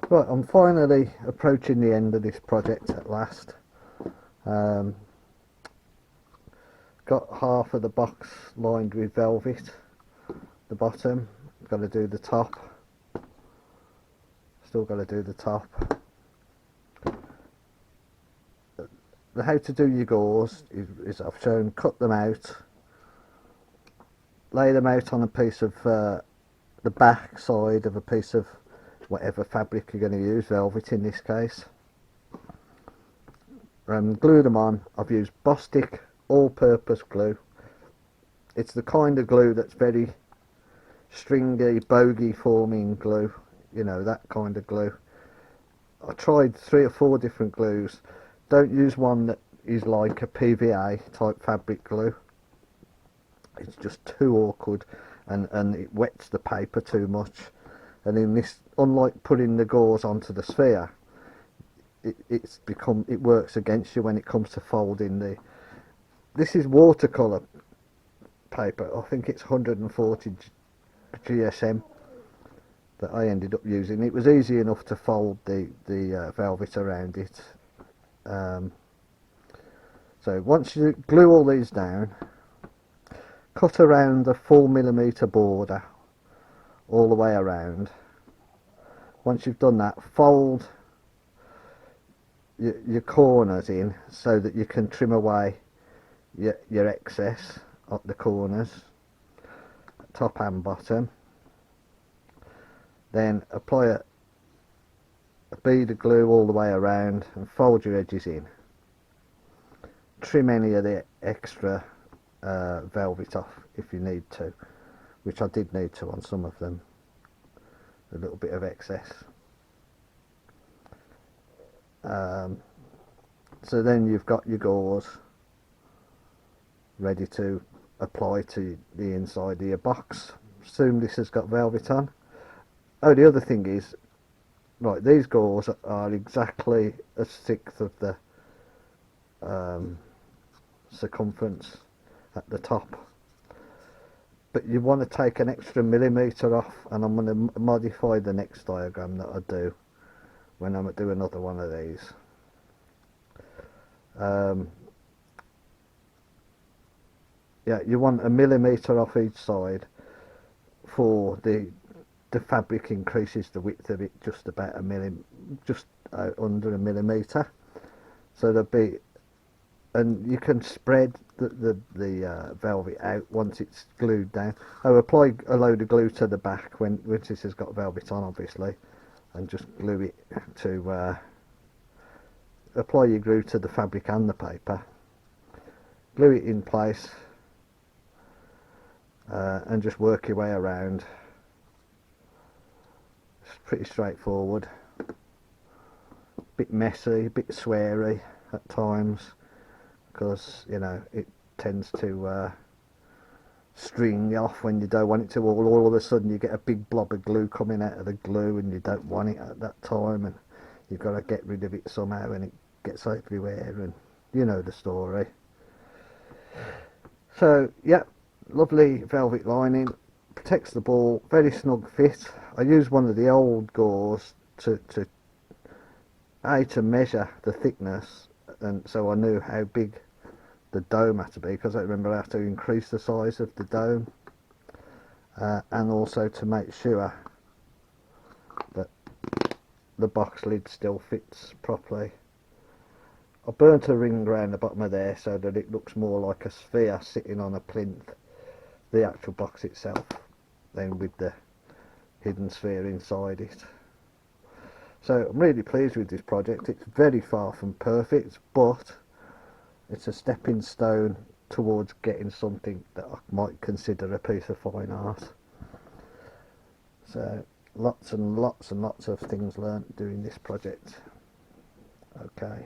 Right, I'm finally approaching the end of this project at last. Um, got half of the box lined with velvet, the bottom, got to do the top, still got to do the top. How to do your gauze is I've shown, cut them out, lay them out on a piece of the back side of a piece of whatever fabric you're going to use, velvet in this case. Glue them on. I've used Bostik all-purpose glue. It's the kind of glue that's very stringy, bogey forming glue, you know, that kind of glue. I tried 3 or 4 different glues. Don't use one that is like a PVA type fabric glue. It's just too awkward, and it wets the paper too much. And in this, unlike putting the gauze onto the sphere, it works against you when it comes to folding the. This is watercolour paper. I think it's 140 GSM that I ended up using. It was easy enough to fold the velvet around it. So once you glue all these down, cut around the 4mm border all the way around. Once you've done that, fold your corners in so that you can trim away your excess at the corners, top and bottom. Then apply a bead of glue all the way around and fold your edges in. Trim any of the extra velvet off if you need to, which I did need to on some of them, a little bit of excess. So then you've got your gauze ready to apply to the inside of your box. Assume this has got velvet on. Oh, the other thing is, right, these gauze are exactly 1/6 of the circumference at the top, but you want to take an extra millimetre off, and I'm going to modify the next diagram that I do when I do another one of these. Yeah, you want a millimetre off each side for the fabric increases the width of it just about just under a millimetre. So there'll be, and you can spread the velvet out once it's glued down. Oh, apply a load of glue to the back when this has got velvet on, obviously, and just glue it to apply your glue to the fabric and the paper. Glue it in place and just work your way around. It's pretty straightforward. A bit messy, a bit sweary at times, because you know it tends to string off when you don't want it to. All of a sudden you get a big blob of glue coming out of the glue, and you don't want it at that time, and you've got to get rid of it somehow, and it gets everywhere, and you know the story. So yeah, lovely velvet lining, protects the ball, very snug fit. I used one of the old gauze to measure the thickness, and so I knew how big the dome had to be, because I remember I had to increase the size of the dome, and also to make sure that the box lid still fits properly. I burnt a ring around the bottom of there so that it looks more like a sphere sitting on a plinth, the actual box itself, then with the hidden sphere inside it. So I'm really pleased with this project. It's very far from perfect, but it's a stepping stone towards getting something that I might consider a piece of fine art. So lots and lots and lots of things learnt doing this project. Okay.